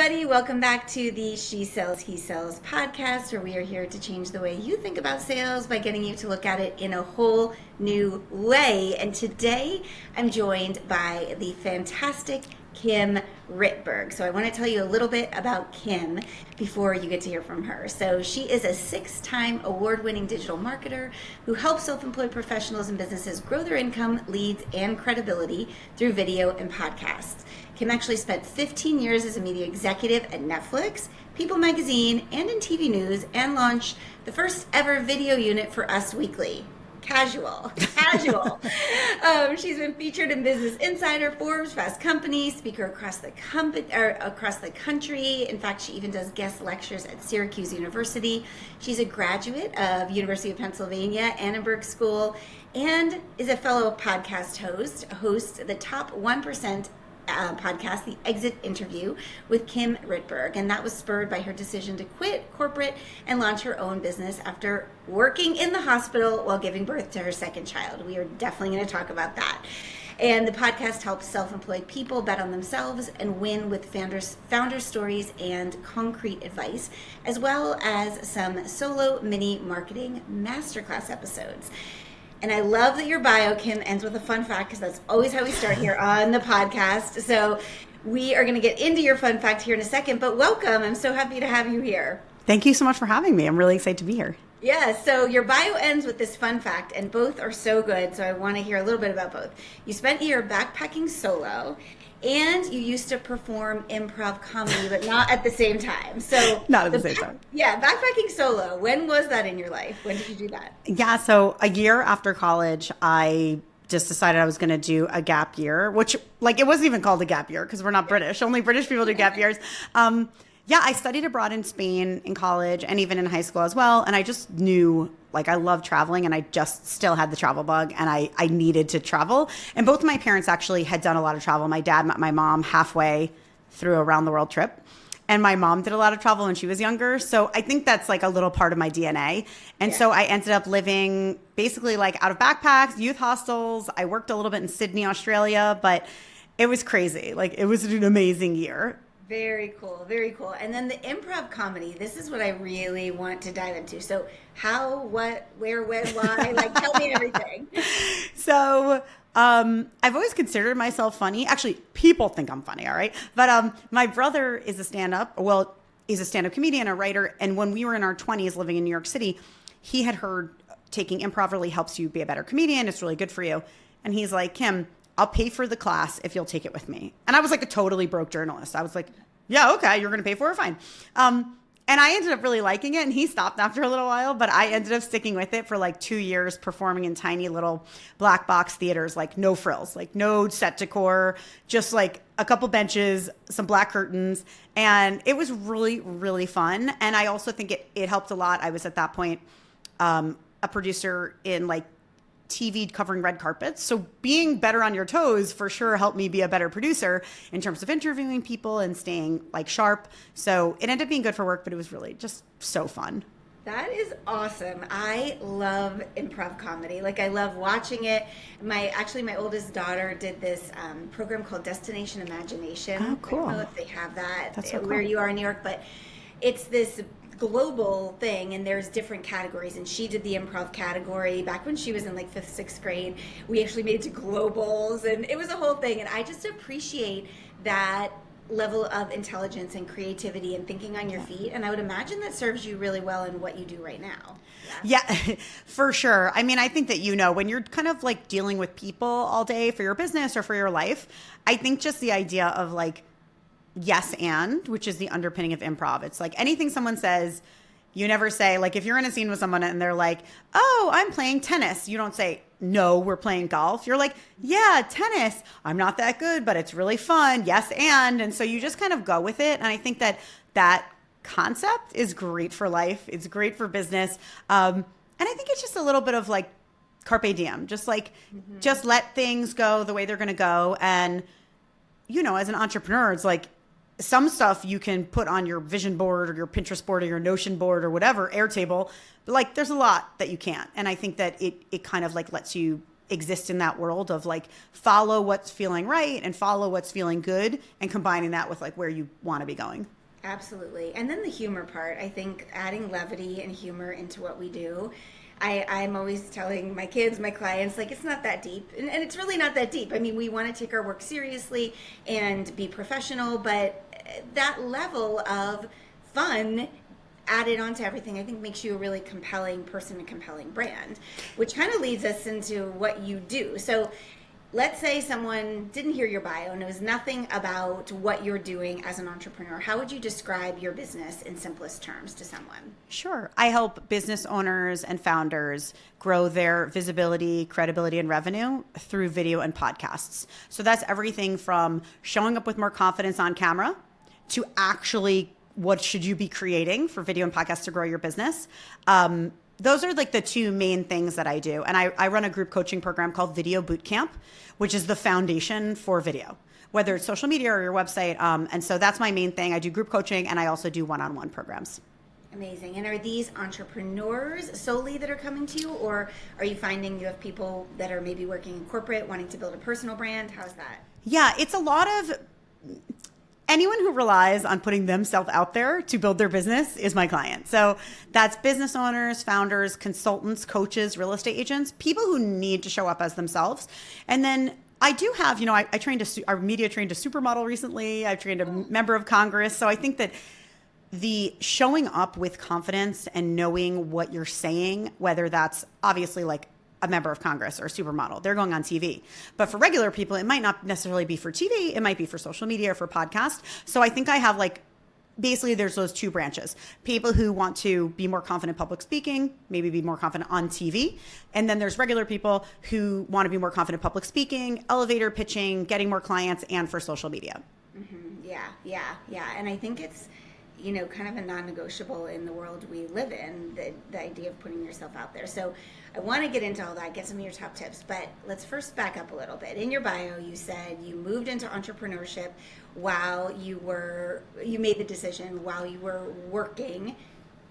everybody. Welcome back to the She Sells, He Sells podcast, where we are here to change the way you think about sales by getting you to look at it in a whole new way. And today I'm joined by the fantastic Kim Rittberg. So I want to tell you a little bit about Kim before you get to hear from her. So she is a 6-time award-winning digital marketer who helps self-employed professionals and businesses grow their income, leads, and credibility through video and podcasts. Kim actually spent 15 years as a media executive at Netflix, People Magazine, and in TV news, and launched the first ever video unit for Us Weekly. Casual. She's been featured in Business Insider, Forbes, Fast Company, speaker across the country. In fact, she even does guest lectures at Syracuse University. She's a graduate of University of Pennsylvania, Annenberg School, and is a fellow podcast host. Hosts the Top 1% podcast, The Exit Interview with Kim Rittberg, and that was spurred by her decision to quit corporate and launch her own business after working in the hospital while giving birth to her second child. We are definitely going to talk about that. And the podcast helps self-employed people bet on themselves and win with founder stories and concrete advice, as well as some solo mini marketing masterclass episodes. And I love that your bio, Kim, ends with a fun fact, because that's always how we start here on the podcast. So we are going to get into your fun fact here in a second, but welcome. I'm so happy to have you here. Thank you so much for having me. I'm really excited to be here. Yeah, so your bio ends with this fun fact, and both are so good, so I want to hear a little bit about both. You spent a year backpacking solo, and you used to perform improv comedy, but not at the same time. So not at the same time. Yeah, backpacking solo. When was that in your life? When did you do that? Yeah, so a year after college, I just decided I was going to do a gap year, which, like, it wasn't even called a gap year because we're not British. Only British people do gap years. Yeah, I studied abroad in Spain in college and even in high school as well. And I just knew, like, I love traveling, and I just still had the travel bug, and I needed to travel. And both of my parents actually had done a lot of travel. My dad met my mom halfway through a round the world trip, and my mom did a lot of travel when she was younger. So I think that's like a little part of my DNA. And so I ended up living basically like out of backpacks, youth hostels. I worked a little bit in Sydney, Australia, but it was crazy. Like, it was an amazing year. Very cool, very cool. And then the improv comedy, this is what I really want to dive into. So how, what, where, when, why? Like, tell me everything. So I've always considered myself funny. Actually, people think I'm funny, all right? But my brother is a stand-up. Well, he's a stand-up comedian, a writer. And when we were in our 20s living in New York City, he had heard taking improv really helps you be a better comedian. It's really good for you. And he's like, Kim, I'll pay for the class if you'll take it with me. And I was like a totally broke journalist. I was like, yeah, okay, you're going to pay for it, fine. And I ended up really liking it, and he stopped after a little while, but I ended up sticking with it for like 2 years, performing in tiny little black box theaters, like no frills, like no set decor, just like a couple benches, some black curtains. And it was really, really fun. And I also think it helped a lot. I was at that point a producer in like TV covering red carpets. So being better on your toes for sure helped me be a better producer in terms of interviewing people and staying like sharp. So it ended up being good for work, but it was really just so fun. That is awesome. I love improv comedy. Like, I love watching it. My oldest daughter did this program called Destination Imagination. Oh, cool. I don't know if they have that That's so cool. where you are in New York, but it's this global thing, and there's different categories, and she did the improv category back when she was in like 5th, 6th grade. We actually made it to globals, and it was a whole thing, and I just appreciate that level of intelligence and creativity and thinking on your feet, and I would imagine that serves you really well in what you do right now. Yeah, for sure. I mean, I think that, when you're kind of like dealing with people all day for your business or for your life, I think just the idea of like yes and, which is the underpinning of improv. It's like anything someone says, you never say, like, if you're in a scene with someone and they're like, oh, I'm playing tennis, you don't say, no, we're playing golf. You're like, yeah, tennis. I'm not that good, but it's really fun. Yes and so you just kind of go with it. And I think that concept is great for life. It's great for business. And I think it's just a little bit of like carpe diem, just like, just let things go the way they're going to go. And, as an entrepreneur, it's like, some stuff you can put on your vision board or your Pinterest board or your Notion board or whatever, Airtable, but like there's a lot that you can't. And I think that it kind of like lets you exist in that world of like follow what's feeling right and follow what's feeling good and combining that with like where you want to be going. Absolutely. And then the humor part, I think adding levity and humor into what we do. I'm always telling my kids, my clients, like, it's not that deep. And it's really not that deep. I mean, we want to take our work seriously and be professional, but that level of fun added onto everything, I think makes you a really compelling person, a compelling brand, which kind of leads us into what you do. So let's say someone didn't hear your bio, knows nothing about what you're doing as an entrepreneur. How would you describe your business in simplest terms to someone? Sure. I help business owners and founders grow their visibility, credibility, and revenue through video and podcasts. So that's everything from showing up with more confidence on camera to actually what should you be creating for video and podcasts to grow your business. Those are like the two main things that I do. And I run a group coaching program called Video Bootcamp, which is the foundation for video, whether it's social media or your website. And so that's my main thing. I do group coaching and I also do one-on-one programs. Amazing. And are these entrepreneurs solely that are coming to you, or are you finding you have people that are maybe working in corporate, wanting to build a personal brand? How's that? Yeah, it's a lot of anyone who relies on putting themselves out there to build their business is my client. So that's business owners, founders, consultants, coaches, real estate agents, people who need to show up as themselves. And then I do have, I trained our media trained a supermodel recently. I've trained a member of Congress. So I think that the showing up with confidence and knowing what you're saying, whether that's obviously like a member of Congress or a supermodel, they're going on TV. But for regular people, it might not necessarily be for TV. It might be for social media or for podcast. So I think I have basically there's those two branches. People who want to be more confident public speaking, maybe be more confident on TV. And then there's regular people who want to be more confident public speaking, elevator pitching, getting more clients, and for social media. Mm-hmm. Yeah. And I think it's, kind of a non-negotiable in the world we live in, the idea of putting yourself out there. So I want to get into all that, get some of your top tips, but let's first back up a little bit. In your bio, you said you moved into entrepreneurship while you made the decision while you were working,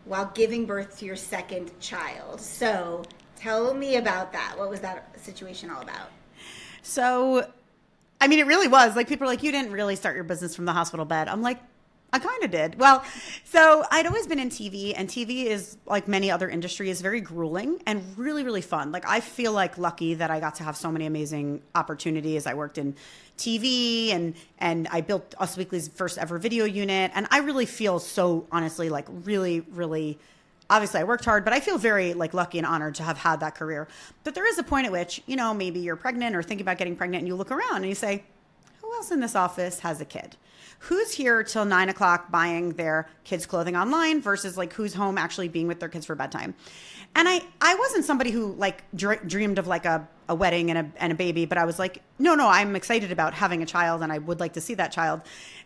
while giving birth to your second child. So tell me about that. What was that situation all about? So, it really was. People are like, you didn't really start your business from the hospital bed. I'm like, I kind of did. Well, so I'd always been in TV, and TV is, like many other industries, very grueling and really, really fun. I feel lucky that I got to have so many amazing opportunities. I worked in TV and I built Us Weekly's first ever video unit. And I really feel so honestly, really, really, obviously I worked hard, but I feel very lucky and honored to have had that career. But there is a point at which, maybe you're pregnant or thinking about getting pregnant and you look around and you say, who else in this office has a kid? Who's here till 9 o'clock buying their kids' clothing online versus who's home actually being with their kids for bedtime? And I wasn't somebody who dreamed of a wedding and a baby, but I was no, I'm excited about having a child and I would like to see that child.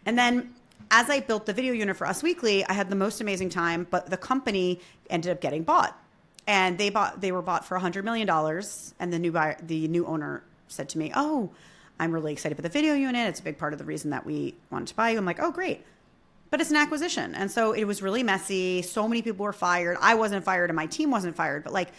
And then as I built the video unit for Us Weekly, I had the most amazing time, but the company ended up getting bought. And they were bought for $100 million. And the new owner said to me, oh, I'm really excited about the video unit. It's a big part of the reason that we wanted to buy you. I'm like, oh, great. But it's an acquisition. And so it was really messy. So many people were fired. I wasn't fired and my team wasn't fired. But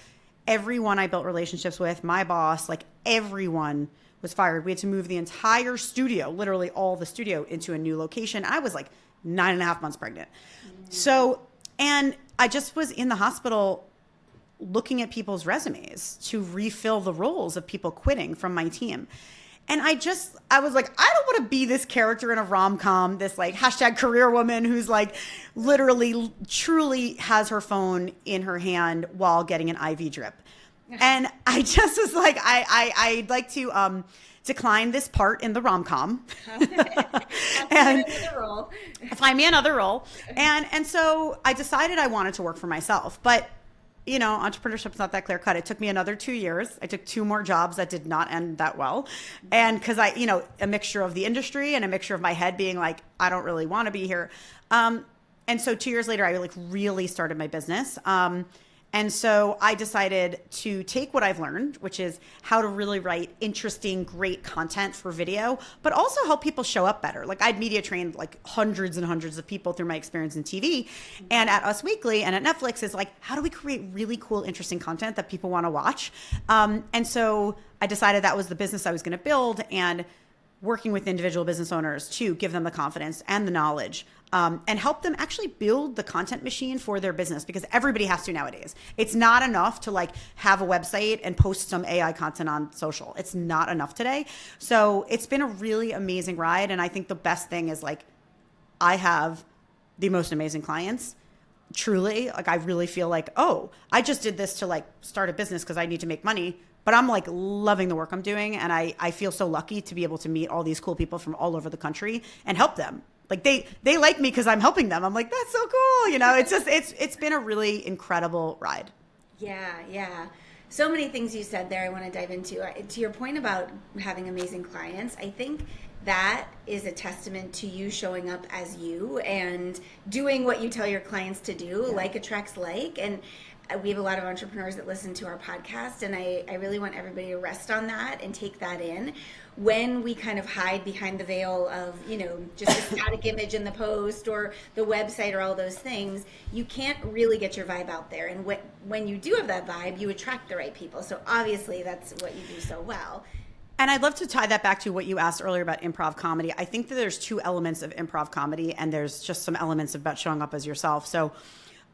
everyone I built relationships with, my boss, everyone was fired. We had to move the entire studio, literally all the studio, into a new location. I was 9.5 months pregnant. Mm-hmm. So, and I just was in the hospital looking at people's resumes to refill the roles of people quitting from my team. And I was like, I don't want to be this character in a rom-com, this hashtag career woman who's literally, truly has her phone in her hand while getting an IV drip. And I just was like, I'd like to decline this part in the rom-com. And find me another role. And so I decided I wanted to work for myself. But entrepreneurship's not that clear cut. It took me another 2 years. I took 2 more jobs that did not end that well. And because a mixture of the industry and a mixture of my head being I don't really want to be here. And so 2 years later, I really started my business. And so I decided to take what I've learned, which is how to really write interesting, great content for video, but also help people show up better. I'd media trained hundreds and hundreds of people through my experience in TV. And at Us Weekly and at Netflix is how do we create really cool, interesting content that people want to watch? And so I decided that was the business I was going to build. And working with individual business owners to give them the confidence and the knowledge, and help them actually build the content machine for their business, because everybody has to nowadays. It's not enough to like have a website and post some AI content on social. It's not enough today. So it's been a really amazing ride. And I think the best thing is like, I have the most amazing clients. Truly, like I really feel like, oh, I just did this to like start a business because I need to make money, but I'm like loving the work I'm doing. And I feel so lucky to be able to meet all these cool people from all over the country and help them. Like they like me because I'm helping them. I'm like, that's so cool. You know, it's just, it's been a really incredible ride. Yeah. So many things you said there I want to dive into. To your point about having amazing clients, I think that is a testament to you showing up as you and doing what you tell your clients to do. Yeah. Like attracts like. And we have a lot of entrepreneurs that listen to our podcast, and I really want everybody to rest on that and take that in. When we kind of hide behind the veil of, just a static image in the post or the website or all those things, you can't really get your vibe out there. And when you do have that vibe, you attract the right people. So obviously that's what you do so well. And I'd love to tie that back to what you asked earlier about improv comedy. I think that there's two elements of improv comedy, and there's just some elements about showing up as yourself. So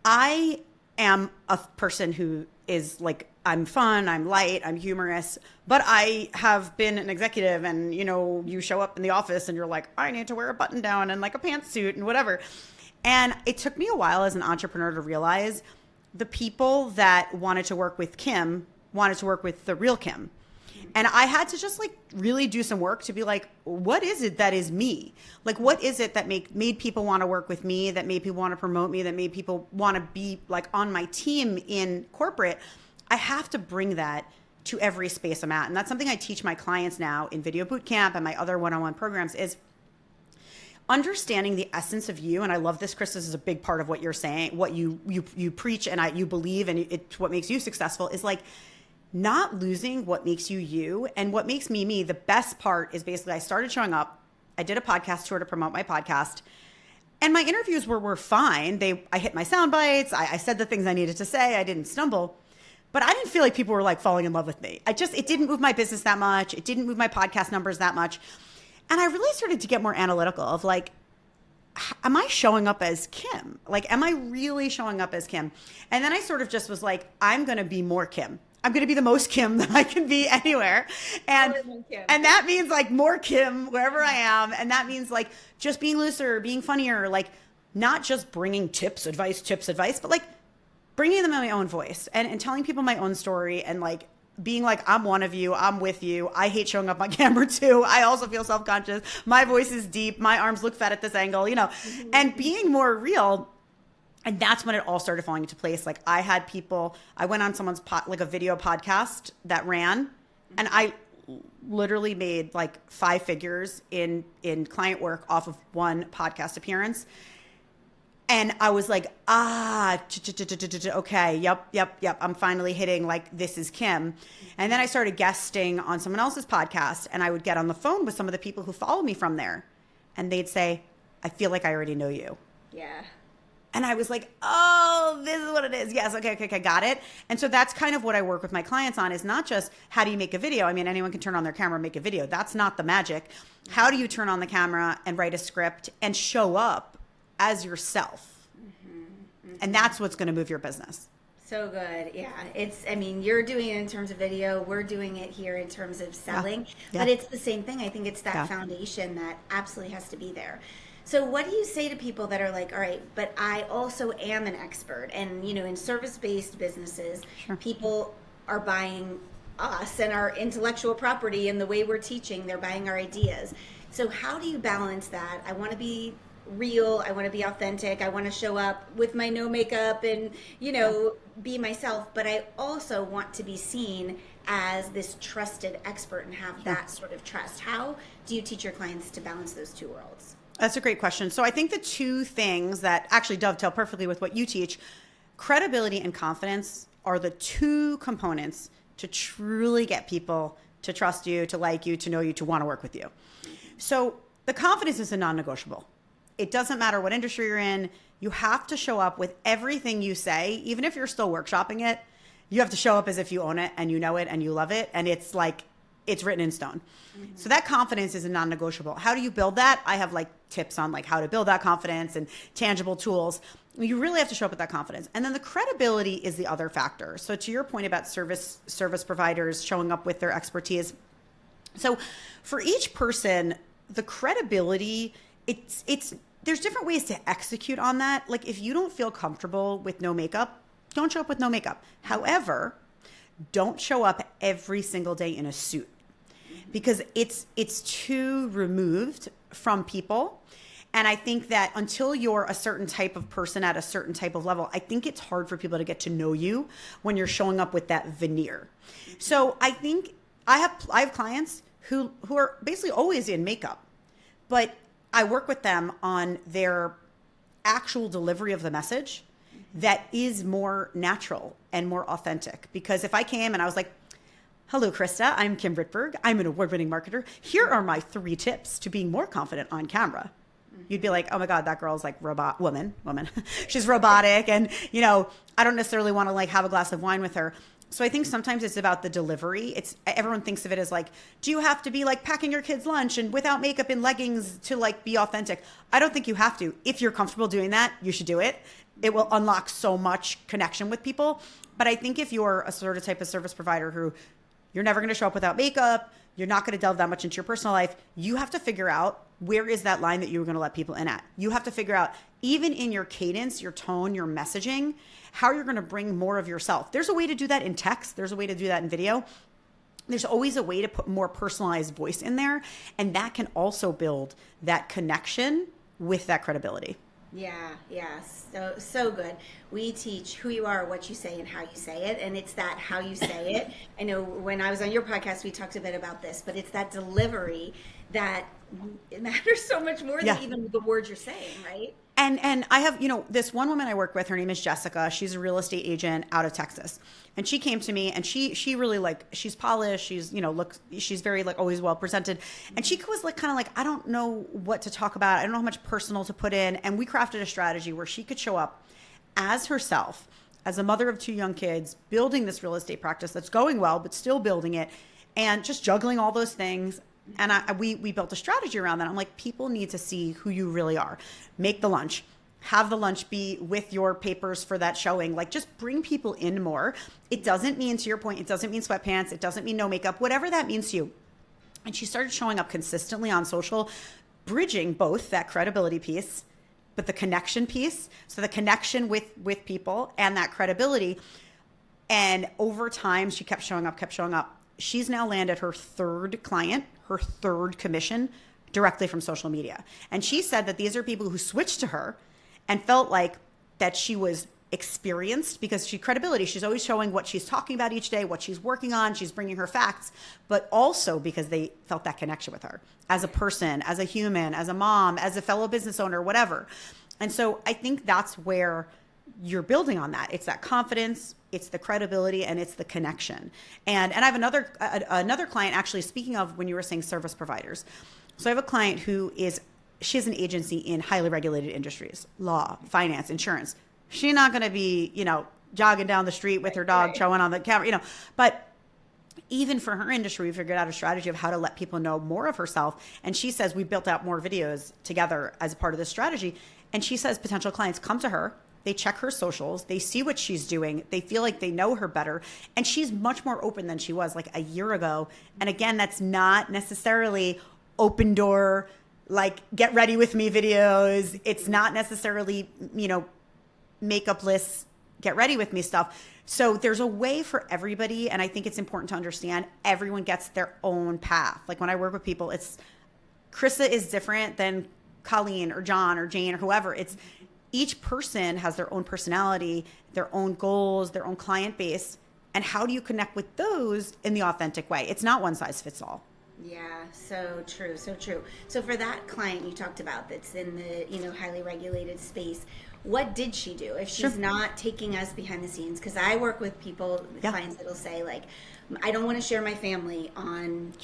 I am a person who is like, I'm fun, I'm light, I'm humorous, but I have been an executive, and you show up in the office and you're like, I need to wear a button down and like a pantsuit and whatever. And it took me a while as an entrepreneur to realize the people that wanted to work with Kim wanted to work with the real Kim. And I had to just like really do some work to be like, what is it that is me? Like, what is it that made people want to work with me, that made people want to promote me, that made people want to be like on my team in corporate? I have to bring that to every space I'm at. And that's something I teach my clients now in Video Bootcamp and my other one-on-one programs is understanding the essence of you. And I love this, Chris, this is a big part of what you're saying, what you preach and you believe, and it's what makes you successful is like, not losing what makes you you and what makes me me. The best part is basically I started showing up. I did a podcast tour to promote my podcast, and my interviews were fine. I hit my sound bites. I said the things I needed to say. I didn't stumble, but I didn't feel like people were like falling in love with me. It didn't move my business that much. It didn't move my podcast numbers that much. And I really started to get more analytical of like, am I showing up as Kim? Like, am I really showing up as Kim? And then I sort of just was like, I'm going to be more Kim. I'm going to be the most Kim that I can be anywhere. And that means like more Kim wherever I am. And that means like just being looser, being funnier, like not just bringing tips, advice, but like bringing them in my own voice and telling people my own story and like being like, I'm one of you, I'm with you. I hate showing up on camera too. I also feel self-conscious. My voice is deep. My arms look fat at this angle, and being more real. And that's when it all started falling into place. Like I went on someone's like a video podcast that ran, and I literally made like 5 figures in client work off of one podcast appearance. And I was like, okay, yep. I'm finally hitting like, this is Kim. And then I started guesting on someone else's podcast, and I would get on the phone with some of the people who follow me from there. And they'd say, I feel like I already know you. Yeah. And I was like, oh, this is what it is. Yes, okay, got it. And so that's kind of what I work with my clients on, is not just how do you make a video? I mean, anyone can turn on their camera and make a video. That's not the magic. How do you turn on the camera and write a script and show up as yourself? And that's what's going to move your business. So good. Yeah. You're doing it in terms of video. We're doing it here in terms of selling. Yeah. But it's the same thing. I think it's that foundation that absolutely has to be there. So what do you say to people that are like, all right, but I also am an expert? And, in service-based businesses, people are buying us and our intellectual property and the way we're teaching, they're buying our ideas. So how do you balance that? I want to be real. I want to be authentic. I want to show up with my no makeup and, be myself. But I also want to be seen as this trusted expert and have that sort of trust. How do you teach your clients to balance those two worlds? That's a great question. So I think the two things that actually dovetail perfectly with what you teach, credibility and confidence, are the two components to truly get people to trust you, to like you, to know you, to want to work with you. So the confidence is a non-negotiable. It doesn't matter what industry you're in. You have to show up with everything you say, even if you're still workshopping it. You have to show up as if you own it and you know it and you love it. And it's like it's written in stone. So that confidence is a non-negotiable. How do you build that? I have like tips on like how to build that confidence and tangible tools. You really have to show up with that confidence. And then the credibility is the other factor. So to your point about service providers showing up with their expertise. So for each person, the credibility, there's different ways to execute on that. Like if you don't feel comfortable with no makeup, don't show up with no makeup. However, don't show up every single day in a suit because it's too removed from people. And I think that until you're a certain type of person at a certain type of level, I think it's hard for people to get to know you when you're showing up with that veneer. So I think I have clients who are basically always in makeup, but I work with them on their actual delivery of the message that is more natural and more authentic. Because if I came and I was like, hello, Krista, I'm Kim Rittberg. I'm an award-winning marketer. Here are my 3 tips to being more confident on camera. You'd be like, oh my God, that girl's like woman. She's robotic. And, I don't necessarily want to like have a glass of wine with her. So I think sometimes it's about the delivery. Everyone thinks of it as like, do you have to be like packing your kid's lunch and without makeup and leggings to like be authentic? I don't think you have to. If you're comfortable doing that, you should do it. It will unlock so much connection with people. But I think if you're a sort of type of service provider who you're never going to show up without makeup, you're not going to delve that much into your personal life, you have to figure out where is that line that you're going to let people in at. You have to figure out, even in your cadence, your tone, your messaging, how you're going to bring more of yourself. There's a way to do that in text. There's a way to do that in video. There's always a way to put more personalized voice in there. And that can also build that connection with that credibility. Yeah. So good. We teach who you are, what you say, and how you say it. And it's that how you say it. I know when I was on your podcast, we talked a bit about this, but it's that delivery that it matters so much more than even the words you're saying, right? And I have, this one woman I work with, her name is Jessica. She's a real estate agent out of Texas. And she came to me and she really she's polished. She's, she's very always well presented. And she was kind of I don't know what to talk about. I don't know how much personal to put in. And we crafted a strategy where she could show up as herself, as a mother of 2 young kids, building this real estate practice that's going well, but still building it and just juggling all those things. And we built a strategy around that. I'm like, people need to see who you really are. Make the lunch. Have the lunch be with your papers for that showing. Just bring people in more. It doesn't mean, to your point, it doesn't mean sweatpants. It doesn't mean no makeup, whatever that means to you. And she started showing up consistently on social, bridging both that credibility piece, but the connection piece. So the connection with people and that credibility. And over time, she kept showing up. She's now landed her 3rd client, her 3rd commission directly from social media. And she said that these are people who switched to her and felt like that she was experienced because credibility. She's always showing what she's talking about each day, what she's working on. She's bringing her facts, but also because they felt that connection with her as a person, as a human, as a mom, as a fellow business owner, whatever. And so I think that's where you're building on that. It's that confidence, it's the credibility, and it's the connection. And I have another client, actually, speaking of when you were saying service providers. So I have a client she has an agency in highly regulated industries, law, finance, insurance. She's not going to be, jogging down the street with her dog showing on the camera, but even for her industry, we figured out a strategy of how to let people know more of herself. And she says we built out more videos together as a part of this strategy. And she says potential clients come to her, they check her socials, they see what she's doing, they feel like they know her better, and she's much more open than she was a year ago. And again, that's not necessarily open door, get ready with me videos. It's not necessarily, makeup-less, get ready with me stuff. So there's a way for everybody, and I think it's important to understand everyone gets their own path. When I work with people, it's Krista is different than Colleen or John or Jane or whoever. It's each person has their own personality, their own goals, their own client base. And how do you connect with those in the authentic way? It's not one size fits all. Yeah, so true. So for that client you talked about that's in the, highly regulated space, what did she do if she's not taking us behind the scenes? Because I work with clients that'll say I don't want to share my family on,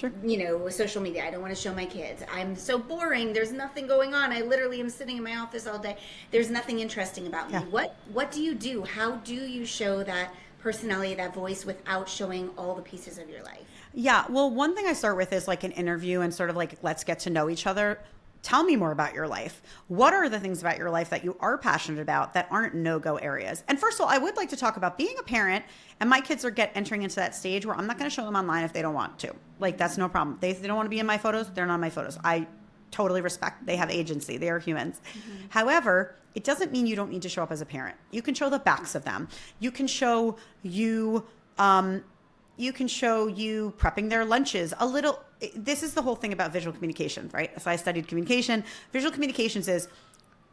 social media. I don't want to show my kids. I'm so boring. There's nothing going on. I literally am sitting in my office all day. There's nothing interesting about me. What do you do? How do you show that personality, that voice, without showing all the pieces of your life? Yeah. Well, one thing I start with is like an interview and sort of like, let's get to know each other. Tell me more about your life. What are the things about your life that you are passionate about that aren't no-go areas? And first of all, I would like to talk about being a parent, and my kids are entering into that stage where I'm not going to show them online if they don't want to. Like, that's no problem. They don't want to be in my photos, they're not in my photos. I totally respect. They have agency. They are humans. Mm-hmm. However, it doesn't mean you don't need to show up as a parent. You can show the backs of them. You can show you prepping their lunches a little. This is the whole thing about visual communication, right? So I studied communication. Visual communications is,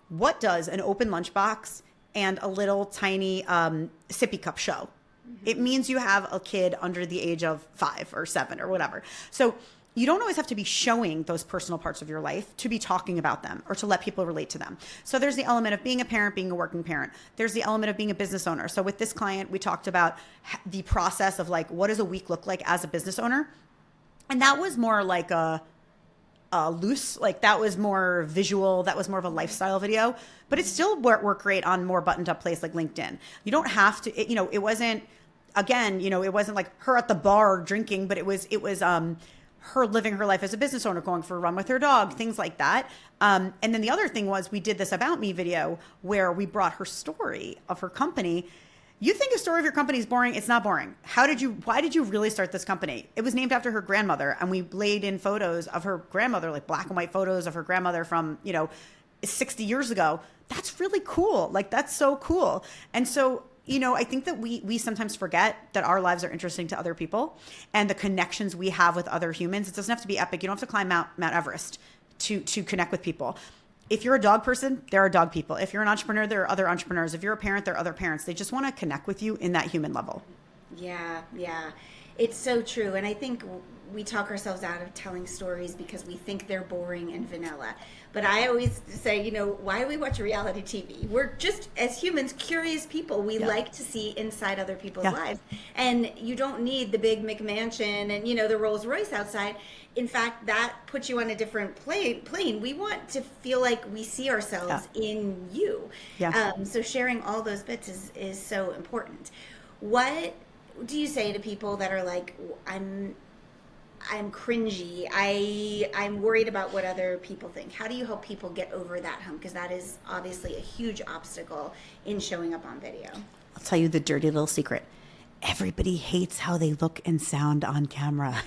what does an open lunchbox and a little tiny sippy cup show? Mm-hmm. It means you have a kid under the age of 5 or 7 or whatever. So you don't always have to be showing those personal parts of your life to be talking about them or to let people relate to them. So there's the element of being a parent, being a working parent. There's the element of being a business owner. So with this client, we talked about the process of like, what does a week look like as a business owner? And that was more like a loose, like that was more visual. That was more of a lifestyle video, but it still worked great on more buttoned up place like LinkedIn. You don't have to, it wasn't, again, it wasn't like her at the bar drinking, but it was her living her life as a business owner, going for a run with her dog, things like that. And then the other thing was, we did this About Me video where we brought her story of her company. You think a story of your company is boring? It's not boring. Why did you really start this company? It was named after her grandmother, and we laid in photos of her grandmother, like black and white photos of her grandmother from, 60 years ago. That's really cool. Like, that's so cool. And so, I think that we sometimes forget that our lives are interesting to other people, and the connections we have with other humans. It doesn't have to be epic. You don't have to climb Mount Everest to connect with people. If you're a dog person, there are dog people. If you're an entrepreneur, there are other entrepreneurs. If you're a parent, there are other parents. They just want to connect with you in that human level. Yeah. It's so true. And I think we talk ourselves out of telling stories because we think they're boring and vanilla. But I always say, why do we watch reality TV? We're just, as humans, curious people. We like to see inside other people's lives. And you don't need the big McMansion and, the Rolls Royce outside. In fact, that puts you on a different plane. We want to feel like we see ourselves in you. Yeah. So sharing all those bits is so important. What do you say to people that are like, I'm cringy, I'm worried about what other people think? How do you help people get over that hump? Because that is obviously a huge obstacle in showing up on video. I'll tell you the dirty little secret. Everybody hates how they look and sound on camera.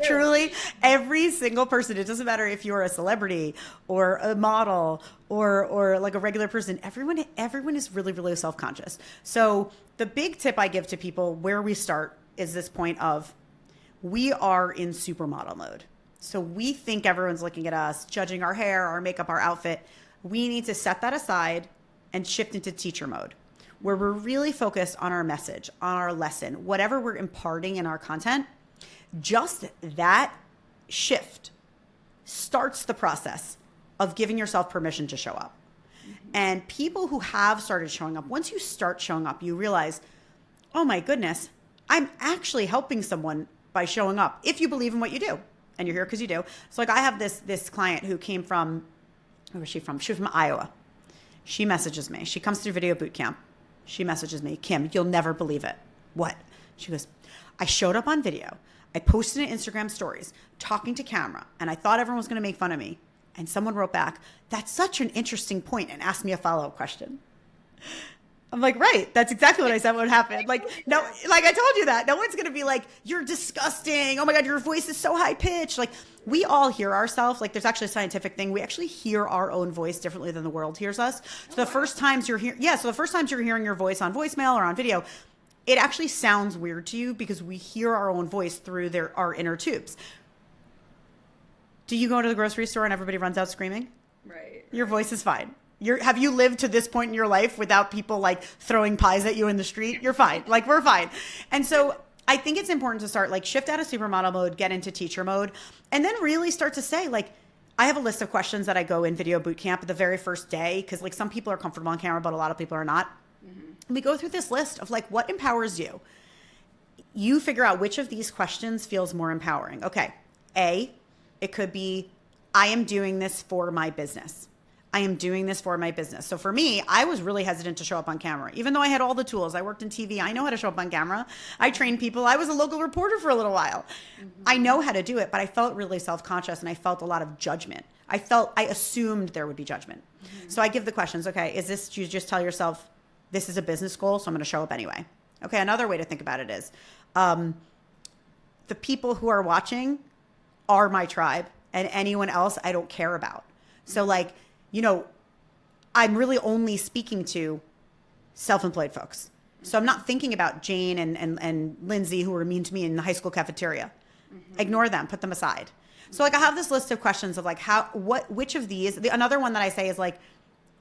Truly, every single person, it doesn't matter if you're a celebrity or a model or like a regular person, everyone is really, really self-conscious. So the big tip I give to people where we start is this point of, we are in supermodel mode. So we think everyone's looking at us, judging our hair, our makeup, our outfit. We need to set that aside and shift into teacher mode, where we're really focused on our message, on our lesson, whatever we're imparting in our content. Just that shift starts the process of giving yourself permission to show up. Mm-hmm. And people who have started showing up, once you start showing up, you realize, oh my goodness, I'm actually helping someone by showing up. If you believe in what you do, and you're here because you do. So like, I have this client who came from, where was she from? She was from Iowa. She messages me. She comes through Video Boot Camp. She messages me, Kim, you'll never believe it. What? She goes, I showed up on video. I posted in Instagram stories, talking to camera, and I thought everyone was going to make fun of me. And someone wrote back, that's such an interesting point, and asked me a follow-up question. I'm like, right. That's exactly what I said would happen. Like, no, like I told you that. No one's going to be like, you're disgusting. Oh my God, your voice is so high pitched. Like, we all hear ourselves. Like, there's actually a scientific thing. We actually hear our own voice differently than the world hears us. So the first times you're hearing your voice on voicemail or on video, it actually sounds weird to you because we hear our own voice through our inner tubes. Do you go to the grocery store and everybody runs out screaming? Right. Your voice is fine. Have you lived to this point in your life without people like throwing pies at you in the street? You're fine. Like, we're fine. And so I think it's important to start, like, shift out of supermodel mode, get into teacher mode, and then really start to say, like, I have a list of questions that I go in Video Boot Camp the very first day, because like some people are comfortable on camera, but a lot of people are not. Mm-hmm. We go through this list of like, what empowers you? You figure out which of these questions feels more empowering. Okay. A, it could be, I am doing this for my business. I am doing this for my business. So for me, I was really hesitant to show up on camera, even though I had all the tools. I worked in TV. I know how to show up on camera. I trained people. I was a local reporter for a little while. I know how to do it, but I felt really self-conscious and I felt a lot of judgment. I assumed there would be judgment. So I give the questions. Okay, is this, you just tell yourself, this is a business goal, so I'm going to show up anyway. Okay, another way to think about it is the people who are watching are my tribe, and anyone else I don't care about. So like, you know, I'm really only speaking to self-employed folks. So I'm not thinking about Jane and Lindsay who were mean to me in the high school cafeteria. Ignore them, put them aside. So like I have this list of questions of like which of these, another one that I say is like,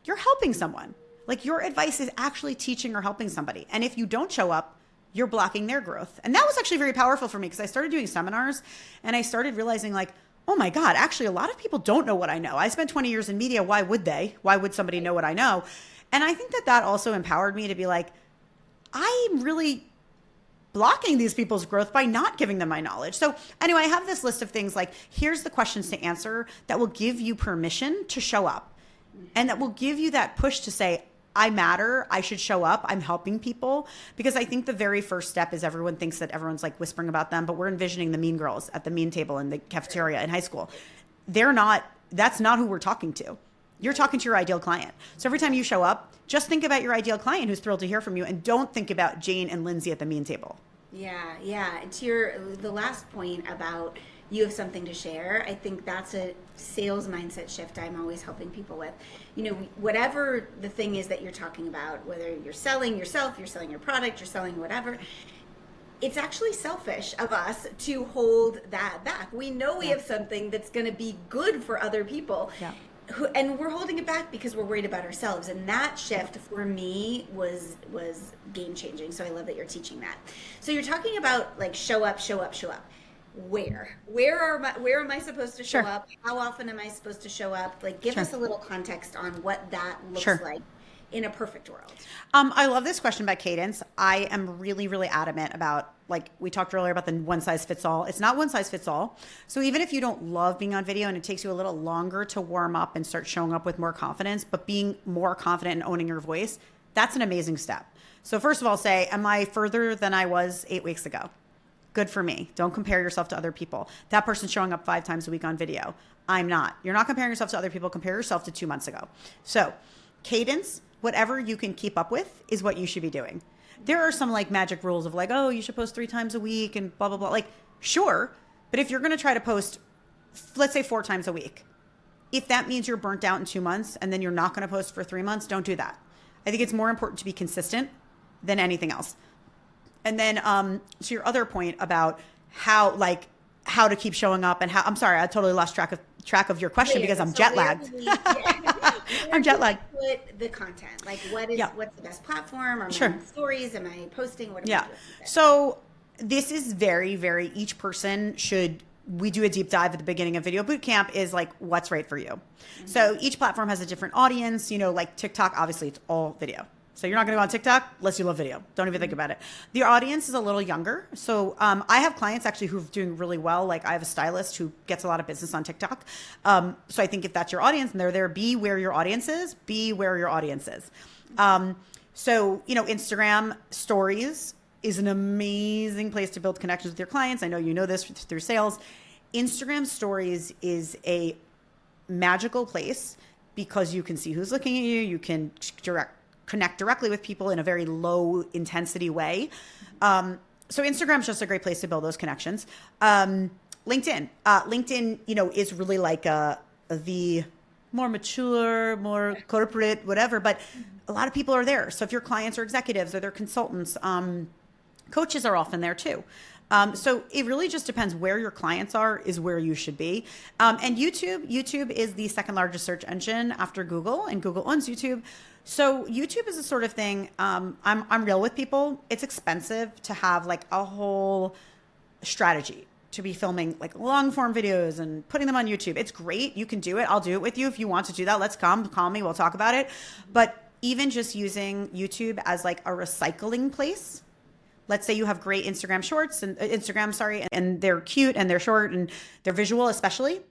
you're helping someone. Like your advice is actually teaching or helping somebody. And if you don't show up, you're blocking their growth. And that was actually very powerful for me because I started doing seminars and I started realizing like, oh my God, actually a lot of people don't know what I know. I spent 20 years in media. Why would they? Why would somebody know what I know? And I think that also empowered me to be like, I'm really blocking these people's growth by not giving them my knowledge. So anyway, I have this list of things like, here's the questions to answer that will give you permission to show up and that will give you that push to say, I matter. I should show up. I'm helping people. Because I think the very first step is everyone thinks that everyone's like whispering about them, but we're envisioning the mean girls at the mean table in the cafeteria in high school. That's not who we're talking to. You're talking to your ideal client. So every time you show up, just think about your ideal client who's thrilled to hear from you and don't think about Jane and Lindsay at the mean table. Yeah. And to the last point about you have something to share, I think that's a sales mindset shift I'm always helping people with. You know, whatever the thing is that you're talking about, whether you're selling yourself, you're selling your product, you're selling whatever, it's actually selfish of us to hold that back. We know we have something that's going to be good for other people. Yeah. And we're holding it back because we're worried about ourselves. And that shift for me was game changing. So I love that you're teaching that. So you're talking about like show up. Where am I supposed to show up? How often am I supposed to show up? Like give us a little context on what that looks like in a perfect world. I love this question about cadence. I am really, really adamant about, like we talked earlier about the one size fits all. It's not one size fits all. So even if you don't love being on video and it takes you a little longer to warm up and start showing up with more confidence, but being more confident and owning your voice, that's an amazing step. So first of all, say, am I further than I was 8 weeks ago? Good for me. Don't compare yourself to other people. That person's showing up 5 times a week on video. I'm not. You're not comparing yourself to other people. Compare yourself to 2 months ago. So cadence, whatever you can keep up with is what you should be doing. There are some like magic rules of like, oh, you should post 3 times a week and blah, blah, blah. Like, sure. But if you're going to try to post, let's say 4 times a week, if that means you're burnt out in 2 months and then you're not going to post for 3 months, don't do that. I think it's more important to be consistent than anything else. And then to your other point about how to keep showing up and how, I'm sorry, I totally lost track of your question because I'm jet lagged. I'm jet lagged. Put the content, like what's the best platform? Am I on stories? Am I posting? What am I doing with it? So this is very, very, each person we do a deep dive at the beginning of Video Bootcamp is like, what's right for you? Mm-hmm. So each platform has a different audience, you know, like TikTok, obviously it's all video. So you're not going to go on TikTok unless you love video. Don't even think about it. The audience is a little younger. So I have clients actually who are doing really well. Like I have a stylist who gets a lot of business on TikTok. So I think if that's your audience and they're there, be where your audience is. So, you know, Instagram stories is an amazing place to build connections with your clients. I know you know this through sales. Instagram stories is a magical place because you can see who's looking at you. You can connect directly with people in a very low intensity way. So Instagram's just a great place to build those connections. LinkedIn, you know, is really like the more mature, more corporate, whatever, but a lot of people are there. So if your clients are executives or they're consultants, coaches are often there too. So it really just depends where your clients are is where you should be. And YouTube is the second largest search engine after Google, and Google owns YouTube. So YouTube is a sort of thing. I'm real with people. It's expensive to have like a whole strategy to be filming like long form videos and putting them on YouTube. It's great. You can do it. I'll do it with you. If you want to do that, let's call me. We'll talk about it. But even just using YouTube as like a recycling place. Let's say you have great Instagram shorts and and they're cute and they're short and they're visual, especially.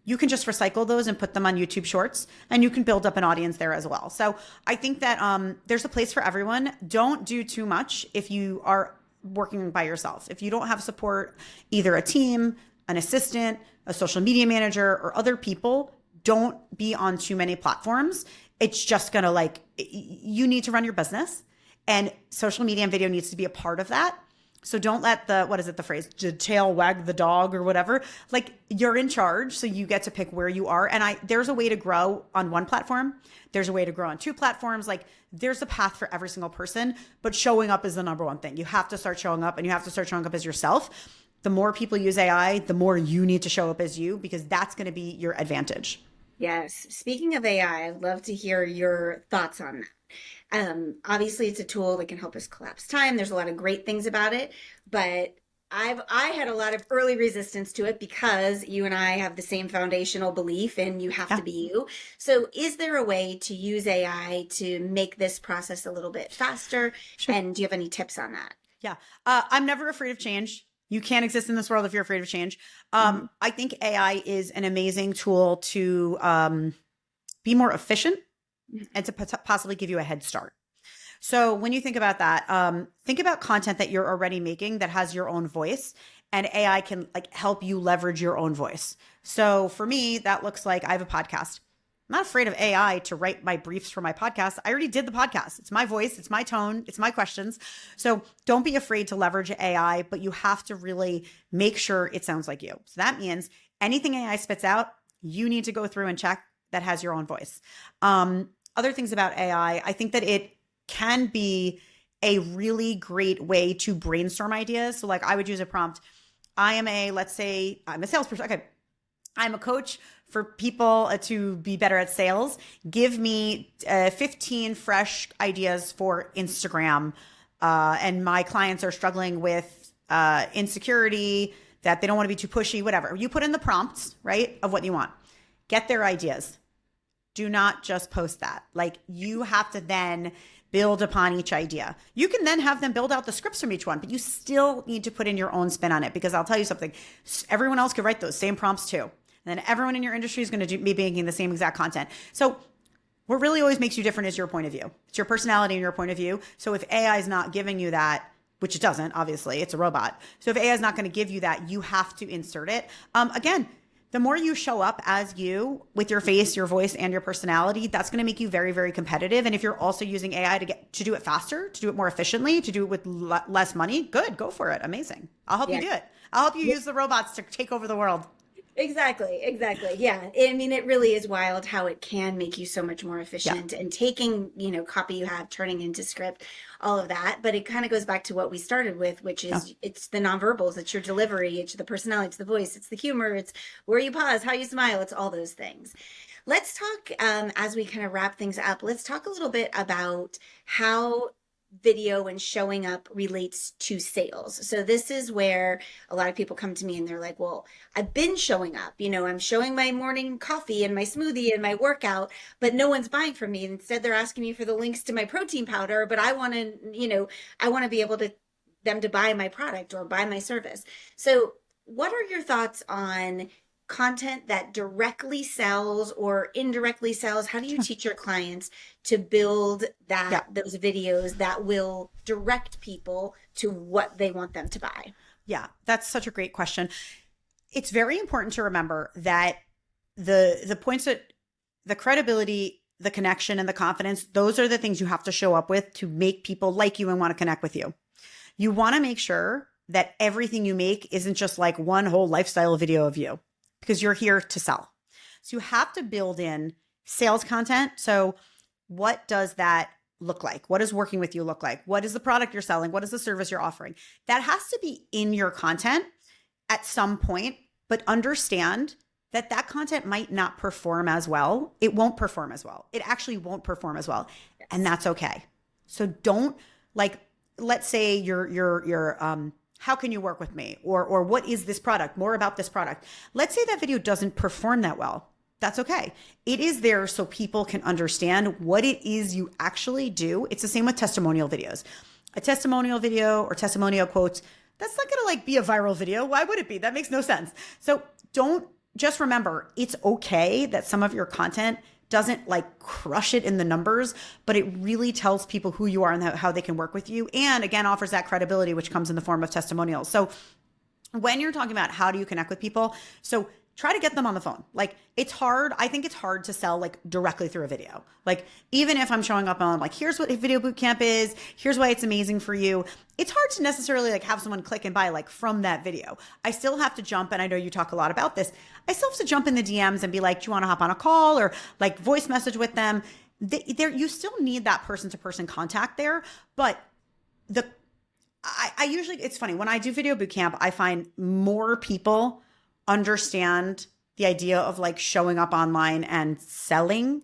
you can just recycle those and put them on YouTube Shorts, and you can build up an audience there as well. So I think that there's a place for everyone. Don't do too much if you are working by yourself. If you don't have support, either a team, an assistant, a social media manager, or other people, don't be on too many platforms. It's just going to you need to run your business, and social media and video needs to be a part of that. So don't let the phrase, the tail wag the dog or whatever. Like, you're in charge, so you get to pick where you are. And there's a way to grow on one platform. There's a way to grow on two platforms. Like, there's a path for every single person, but showing up is the number one thing. You have to start showing up, and you have to start showing up as yourself. The more people use AI, the more you need to show up as you, because that's going to be your advantage. Yes. Speaking of AI, I'd love to hear your thoughts on that. Obviously, it's a tool that can help us collapse time. There's a lot of great things about it, but I had a lot of early resistance to it because you and I have the same foundational belief in you have to be you. So is there a way to use AI to make this process a little bit faster? Sure. And do you have any tips on that? Yeah. I'm never afraid of change. You can't exist in this world if you're afraid of change. I think AI is an amazing tool to be more efficient and to possibly give you a head start. So when you think about that, think about content that you're already making that has your own voice, and AI can help you leverage your own voice. So for me, that looks like I have a podcast. I'm not afraid of AI to write my briefs for my podcast. I already did the podcast. It's my voice, it's my tone, it's my questions. So don't be afraid to leverage AI, but you have to really make sure it sounds like you. So that means anything AI spits out, you need to go through and check that has your own voice. Other things about AI, I think that it can be a really great way to brainstorm ideas. So I would use a prompt. Let's say I'm a salesperson. Okay. I'm a coach for people to be better at sales. Give me 15 fresh ideas for Instagram. And my clients are struggling with insecurity, that they don't want to be too pushy, whatever. You put in the prompts, right, of what you want. Get their ideas. Do not just post that. You have to then build upon each idea. You can then have them build out the scripts from each one, but you still need to put in your own spin on it, because I'll tell you something. Everyone else could write those same prompts too. And then everyone in your industry is going to be making the same exact content. So what really always makes you different is your point of view. It's your personality and your point of view. So if AI is not giving you that, which it doesn't, obviously, it's a robot. So if AI is not going to give you that, you have to insert it. Again, the more you show up as you with your face, your voice, and your personality, that's going to make you very, very competitive. And if you're also using AI to do it faster, to do it more efficiently, to do it with less money, good, go for it. Amazing. I'll help you do it. I'll help you use the robots to take over the world. Exactly. Yeah. I mean, it really is wild how it can make you so much more efficient and taking, copy you have, turning into script, all of that. But it kind of goes back to what we started with, which is it's the nonverbals, it's your delivery, it's the personality, it's the voice, it's the humor, it's where you pause, how you smile, it's all those things. Let's talk, as we kind of wrap things up, let's talk a little bit about how video and showing up relates to sales. So this is where a lot of people come to me and they're like, well, I've been showing up, I'm showing my morning coffee and my smoothie and my workout, but no one's buying from me. Instead, they're asking me for the links to my protein powder, but I want to be able to them to buy my product or buy my service. So what are your thoughts on content that directly sells or indirectly sells? How do you teach your clients to build those videos that will direct people to what they want them to buy? Yeah, that's such a great question. It's very important to remember that the points that the credibility, the connection, and the confidence, those are the things you have to show up with to make people like you and want to connect with you. You want to make sure that everything you make isn't just like one whole lifestyle video of you, because you're here to sell. So you have to build in sales content. So what does that look like? What does working with you look like? What is the product you're selling? What is the service you're offering? That has to be in your content at some point, but understand that that content might not perform as well. It won't perform as well. It actually won't perform as well. Yes. And that's okay. So don't let's say you're how can you work with me? Or what is this product? More about this product. Let's say that video doesn't perform that well. That's okay. It is there so people can understand what it is you actually do. It's the same with testimonial videos. A testimonial video or testimonial quotes, that's not going to be a viral video. Why would it be? That makes no sense. So don't just remember, it's okay that some of your content doesn't like crush it in the numbers, but it really tells people who you are and how they can work with you. And again, offers that credibility, which comes in the form of testimonials. So when you're talking about how do you connect with people, so try to get them on the phone. Like it's hard. I think it's hard to sell like directly through a video. Like even if I'm showing up on like, here's what Video Bootcamp is, here's why it's amazing for you. It's hard to necessarily like have someone click and buy like from that video. I still have to jump, and I know you talk a lot about this. I still have to jump in the DMs and be like, do you want to hop on a call or like voice message with them? You still need that person to person contact there, but I usually, it's funny when I do Video Bootcamp, I find more people understand the idea of like showing up online and selling,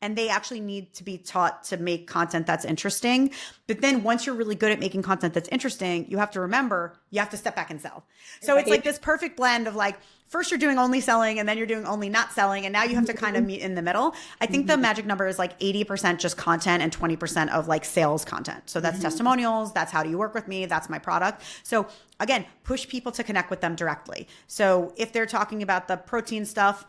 and they actually need to be taught to make content that's interesting. But then once you're really good at making content that's interesting, you have to remember you have to step back and sell. So it's like this perfect blend of like, first you're doing only selling and then you're doing only not selling, and now you have to kind of meet in the middle. I think the magic number is like 80% just content and 20% of like sales content. So that's testimonials, that's how do you work with me, that's my product. So again, push people to connect with them directly. So if they're talking about the protein stuff,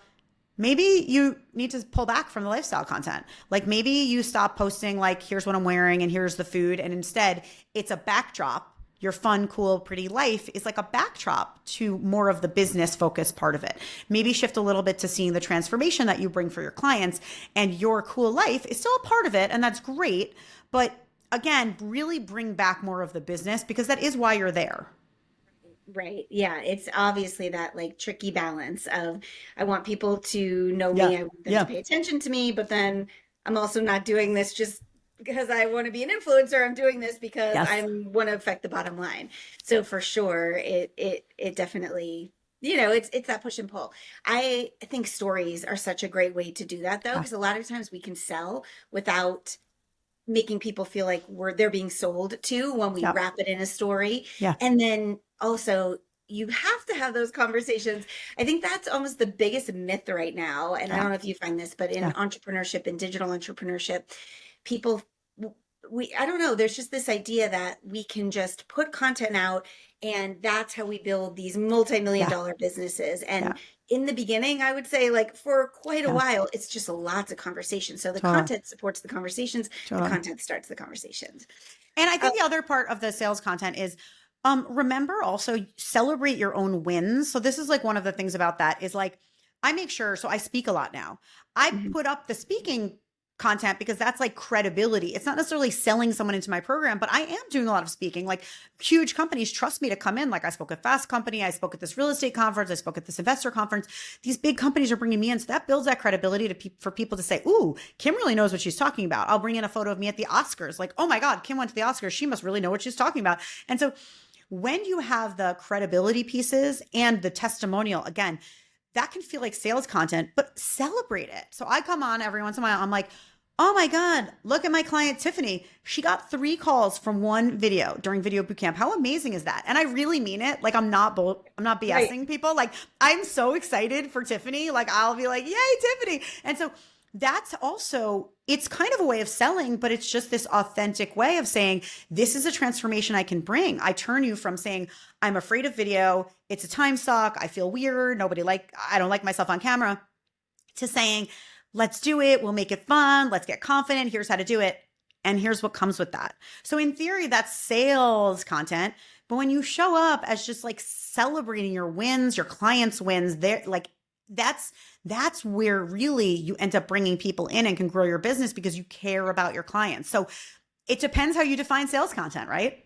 maybe you need to pull back from the lifestyle content. Like maybe you stop posting like, here's what I'm wearing and here's the food. And instead it's a backdrop. Your fun, cool, pretty life is like a backdrop to more of the business focused part of it. Maybe shift a little bit to seeing the transformation that you bring for your clients, and your cool life is still a part of it. And that's great. But again, really bring back more of the business, because that is why you're there. Right. Yeah. It's obviously that like tricky balance of I want people to know me, Yeah. I want them to pay attention to me, but then I'm also not doing this just because I want to be an influencer. I'm doing this because Yes. I want to affect the bottom line. So for sure, it definitely, it's that push and pull. I think stories are such a great way to do that though, Yeah. because a lot of times we can sell without making people feel like they're being sold to when we Yeah. wrap it in a story. Yeah. And then also you have to have those conversations. I think that's almost the biggest myth right now. And I don't know if you find this, but in entrepreneurship and digital entrepreneurship, people, I don't know, there's just this idea that we can just put content out and that's how we build these multi-million dollar businesses. And in the beginning, I would say like for quite a while, it's just lots of conversation. So the content supports the conversations, the content starts the conversations. And I think the other part of the sales content is remember also celebrate your own wins. So this is like one of the things about that is like, I make sure, so I speak a lot now. I put up the speaking content because that's like credibility. It's not necessarily selling someone into my program, but I am doing a lot of speaking. Like huge companies trust me to come in. Like I spoke at Fast Company, I spoke at this real estate conference, I spoke at this investor conference. These big companies are bringing me in. So that builds that credibility for people to say, ooh, Kim really knows what she's talking about. I'll bring in a photo of me at the Oscars. Like, oh my God, Kim went to the Oscars. She must really know what she's talking about. And so when you have the credibility pieces and the testimonial, again, that can feel like sales content, but celebrate it. So I come on every once in a while, I'm like, oh my God, look at my client, Tiffany. She got 3 calls from one video during Video Bootcamp. How amazing is that? And I really mean it. Like I'm not BSing people. Like I'm so excited for Tiffany. Like I'll be like, yay, Tiffany. And so that's also, it's kind of a way of selling, but it's just this authentic way of saying, this is a transformation I can bring. I turn you from saying, I'm afraid of video, it's a time suck, I feel weird, I don't like myself on camera, to saying, let's do it, we'll make it fun, let's get confident, here's how to do it, and here's what comes with that. So in theory, that's sales content, but when you show up as just like celebrating your wins, your clients' wins, they're like, that's where really you end up bringing people in and can grow your business because you care about your clients. So it depends how you define sales content, right?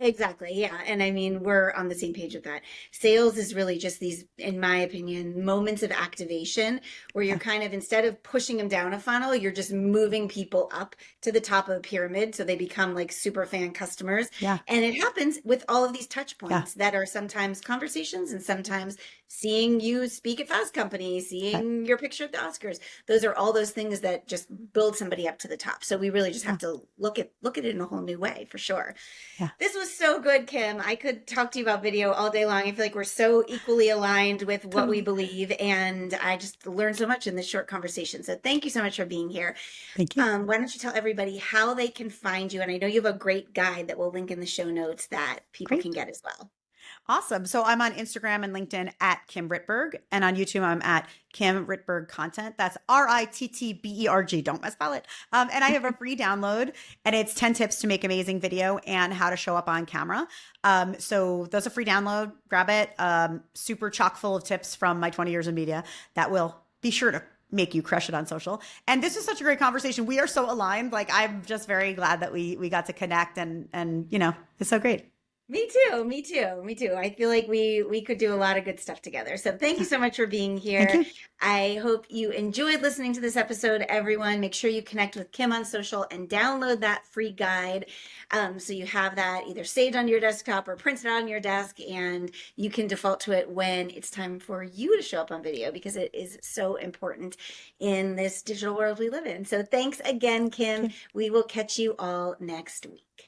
Exactly. Yeah. And I mean, we're on the same page with that. Sales is really just these, in my opinion, moments of activation where you're kind of, instead of pushing them down a funnel, you're just moving people up to the top of the pyramid. So they become like super fan customers. Yeah. And it happens with all of these touch points that are sometimes conversations and sometimes seeing you speak at Fast Company, seeing your picture at the Oscars. Those are all those things that just build somebody up to the top. So we really just have to look at it in a whole new way, for sure. Yeah. This was so good, Kim. I could talk to you about video all day long. I feel like we're so equally aligned with what we believe, and I just learned so much in this short conversation. So thank you so much for being here. Thank you. Why don't you tell everybody how they can find you? And I know you have a great guide that we'll link in the show notes that people can get as well. Awesome. So I'm on Instagram and LinkedIn at Kim Rittberg, and on YouTube I'm at Kim Rittberg Content. That's Rittberg. Don't misspell it. And I have a free download, and it's 10 tips to make amazing video and how to show up on camera. So that's a free download. Grab it. Super chock full of tips from my 20 years in media that will be sure to make you crush it on social. And this is such a great conversation. We are so aligned. Like, I'm just very glad that we got to connect, and it's so great. Me too. Me too. Me too. I feel like we could do a lot of good stuff together. So thank you so much for being here. Thank you. I hope you enjoyed listening to this episode, everyone. Make sure you connect with Kim on social and download that free guide. So you have that either saved on your desktop or printed on your desk, and you can default to it when it's time for you to show up on video, because it is so important in this digital world we live in. So thanks again, Kim. We will catch you all next week.